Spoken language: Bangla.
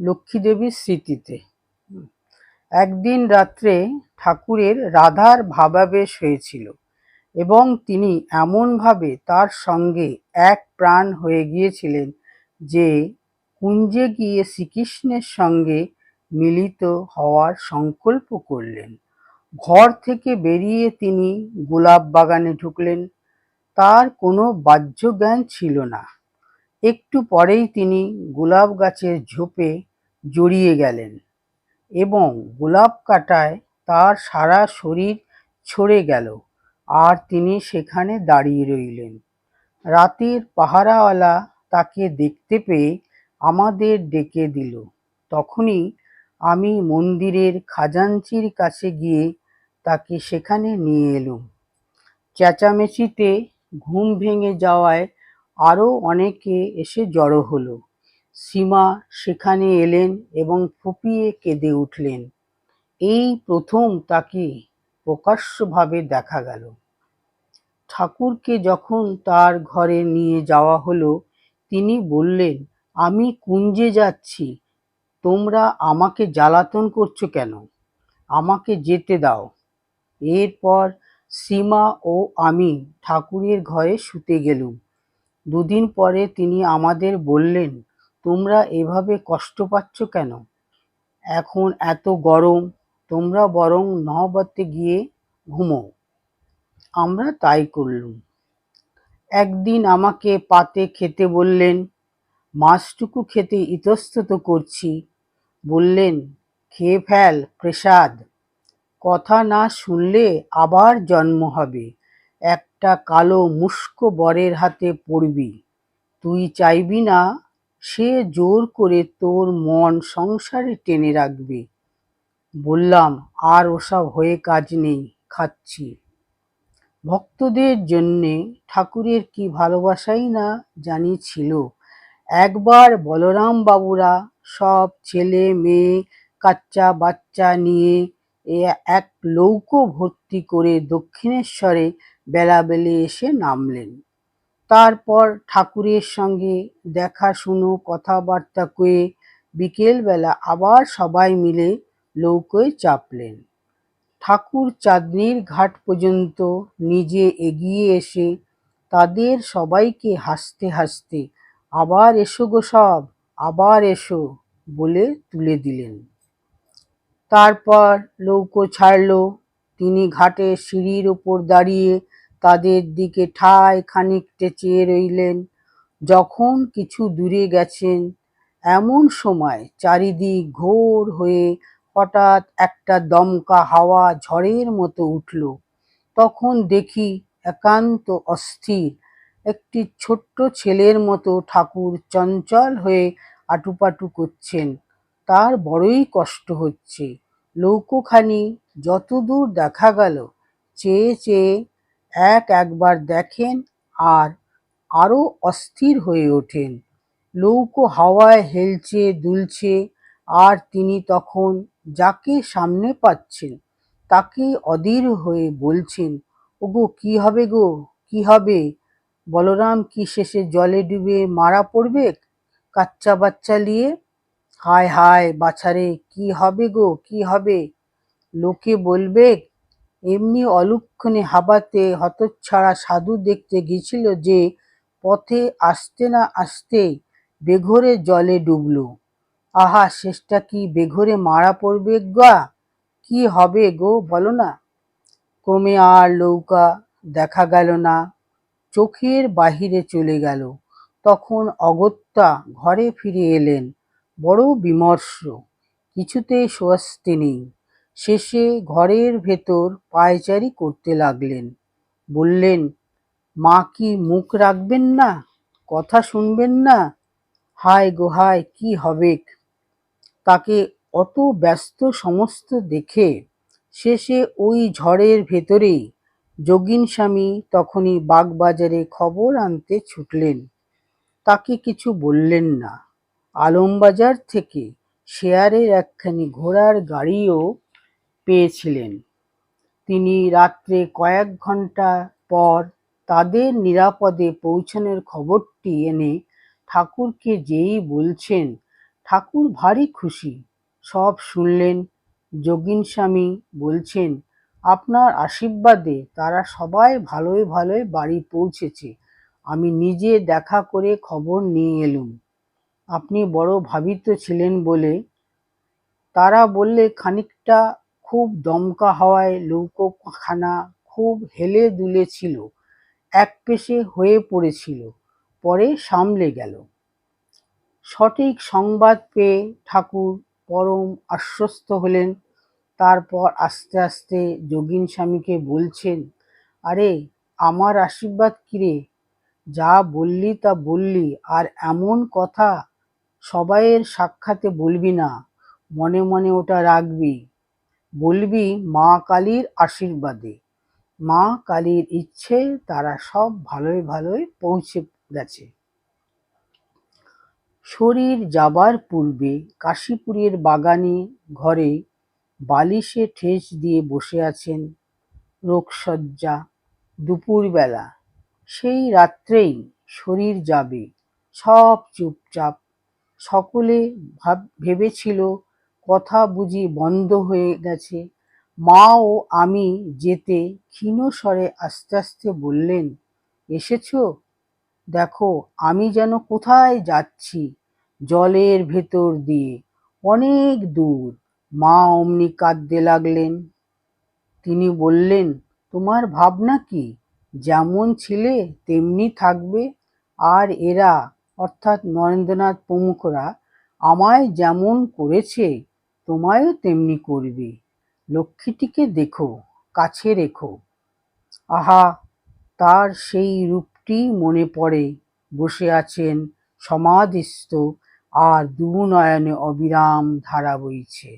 লক্ষ্মীদেবীর স্মৃতিতে। একদিন রাত্রে ঠাকুরের রাধার ভাবাবেশ হয়েছিল এবং তিনি এমনভাবে তার সঙ্গে এক প্রাণ হয়ে গিয়েছিলেন যে কুঞ্জে গিয়ে শ্রীকৃষ্ণের সঙ্গে মিলিত হওয়ার সংকল্প করলেন। ঘর থেকে বেরিয়ে তিনি গোলাপ বাগানে ঢুকলেন। তার কোনো বাহ্য জ্ঞান ছিল না। একটু পরেই তিনি গোলাপ গাছের ঝোপে জড়িয়ে গেলেন এবং গোলাপ কাঁটায় তার সারা শরীর ছড়ে গেল আর তিনি সেখানে দাঁড়িয়ে রইলেন। রাতের পাহারাওয়ালা তাকে দেখতে পেয়ে আমাদের ডেকে দিল। তখনই আমি মন্দিরের খাজাঞ্চির কাছে গিয়ে তাকে সেখানে নিয়ে এলুম। চেঁচামেচিতে ঘুম ভেঙে যাওয়ায় আরও অনেকে এসে জড়ো হলো। সীমা সেখানে এলেন এবং ফুঁপিয়ে কেঁদে উঠলেন। এই প্রথম তাকে প্রকাশ্যভাবে দেখা গেল। ঠাকুরকে যখন তার ঘরে নিয়ে যাওয়া হলো, তিনি বললেন, আমি কুঞ্জে যাচ্ছি, তোমরা আমাকে জ্বালাতন করছো কেন? আমাকে যেতে দাও। এরপর সীমা ও আমি ঠাকুরের ঘরে শুতে গেলুম। দুদিন পরে তিনি আমাদের বললেন, তোমরা এভাবে কষ্ট পাচ্ছ কেন? এখন এত গরম, তোমরা বরং নহবতে গিয়ে ঘুমো। আমরা তাই করলুম। একদিন আমাকে পাতে খেতে বললেন। মাছটুকু খেতে ইতস্তত করছি। বললেন, খেয়ে ফেল প্রসাদ। কথা না শুনলে আবার জন্ম হবে, একটা কালো মুষ্ক বরের হাতে পড়বি। তুই চাইবি না সে জোর করে তোর মন সংসারে টেনে রাখবে। বললাম, আর ওসব হয়ে কাজ নেই, খাচ্ছি। ভক্তদের জন্যে ঠাকুরের কি ভালোবাসাই না জানি ছিল। একবার বলরাম বাবুরা সব ছেলে মেয়ে কাচ্চা বাচ্চা নিয়ে এক নৌকো ভর্তি করে দক্ষিণেশ্বরে বেলাবেলি এসে নামলেন। তারপর ঠাকুরের সঙ্গে দেখাশুনো কথাবার্তা কয়ে বিকেলবেলা আবার সবাই মিলে নৌকোয় চাপলেন। ঠাকুর চাঁদনীর ঘাট পর্যন্ত নিজে এগিয়ে এসে তাদের সবাইকে হাসতে হাসতে আবার এসো গো সব, আবার এসো বলে তুলে দিলেন। তারপর নৌকো ছাড়ল। তিনি ঘাটের সিঁড়ির ওপর দাঁড়িয়ে তাদের দিকে ঠায় খানিকটা চেয়ে রইলেন। যখন কিছু দূরে গেছেন, এমন সময় চারিদিক ঘোর হয়ে হঠাৎ একটা দমকা হাওয়া ঝড়ের মতো উঠল। তখন দেখি একান্ত অস্থির একটি ছোট্ট ছেলের মতো ঠাকুর চঞ্চল হয়ে আটুপাটু করছেন। তার বড়ই কষ্ট হচ্ছে। নৌকোখানি যতদূর দেখা গেল চেয়ে চেয়ে একবার দেখেন আর আরো অস্থির হয়ে ওঠেন। নৌকো হাওয়ায় হেলছে দুলছে আর তিনি তখন যাকে সামনে পাচ্ছেন তাকে অধীর হয়ে বলছেন, ওগো কি হবে গো, কি হবে? বলরাম কি শেষে জলে ডুবে মারা পড়বে কাচ্চা বাচ্চা নিয়ে? হায় হায় বাছারে, কি হবে গো, কি হবে? লোকে বলবে এমনি অলক্ষণে হাবাতে হতচ্ছাড়া সাধু দেখতে গেছিল যে পথে আসতে না আসতেই বেঘোরে জলে ডুবলো। আহা, শেষটা কি বেঘোরে মারা পড়বে গা? কি হবে গো বলো না? ক্রমে আর নৌকা দেখা গেল না, চোখের বাহিরে চলে গেল। তখন অগত্যা ঘরে ফিরে এলেন, বড় বিমর্ষ, কিছুতেই স্বস্তি নেই। শেষে ঘরের ভেতর পায়চারি করতে লাগলেন। বললেন, মা কি মুখ রাখবেন না, কথা শুনবেন না? হায় গো হায়, কি হবে? তাকে অত ব্যস্ত সমস্ত দেখে শেষে ওই ঝড়ের ভেতরেই যোগিনস্বামী তখনই বাগবাজারে খবর আনতে ছুটলেন। তাকে কিছু বললেন না। আলমবাজার থেকে শেয়ারের একখানি ঘোড়ার গাড়িও পেয়েছিলেন। তিনি রাত্রে কয়েক ঘণ্টা পর তাদের নিরাপদে পৌঁছানোর খবরটি এনে ঠাকুরকে যেই বলছেন, ঠাকুর ভারী খুশি, সব শুনলেন। যোগীন স্বামী বলছেন, আপনার আশীর্বাদে তারা সবাই ভালোই ভালোই বাড়ি পৌঁছেছে। আমি নিজে দেখা করে খবর নিয়ে এলুম। আপনি বড় ভাবিত ছিলেন বলে। তারা বললে খানিকটা খুব দমকা হওয়ায় নৌকোখানা খুব হেলে দুলে ছিল, একপেশে হয়ে পড়েছিল, পরে সামলে গেল। সঠিক সংবাদ পেয়ে ঠাকুর পরম আশ্বস্ত হলেন। তারপর আস্তে আস্তে যোগীন স্বামীকে বলছেন, আরে আমার আশীর্বাদ কিরে, যা বললি তা বললি, আর এমন কথা সবাইয়ের সাক্ষাতে বলবি না, মনে মনে ওটা রাখবি। বলবি মা কালীর আশীর্বাদে, মা কালীর ইচ্ছে তারা সব ভালোই ভালোই পৌঁছে গেছে। শরীর যাবার পূর্বে কাশীপুরের বাগানে ঘরে বালিশে ঠেস দিয়ে বসে আছেন রোগশয্যা। দুপুরবেলা, সেই রাত্রেই শরীর যাবে, সব চুপচাপ। সকলে ভেবেছিল কথা বুঝি বন্ধ হয়ে গেছে। মা ও আমি যেতে ক্ষীণ স্বরে আস্তে আস্তে বললেন, এসেছো? দেখো আমি যেন কোথায় যাচ্ছি, জলের ভেতর দিয়ে, অনেক দূর। মা অমনি কাঁদতে লাগলেন। তিনি বললেন, তোমার ভাবনা কি? যেমন ছিলে তেমনি থাকবে, আর এরা অর্থাৎ নরেন্দ্রনাথ প্রমুখরা আমায় যেমন করেছে তোমায়ও তেমনি করবে। লক্ষ্মীটিকে দেখো, কাছে রেখো। আহা, তার সেই রূপটি মনে পড়ে। বসে আছেন সমাধিস্থ, আর দু নয়নে অবিরাম ধারা বইছে।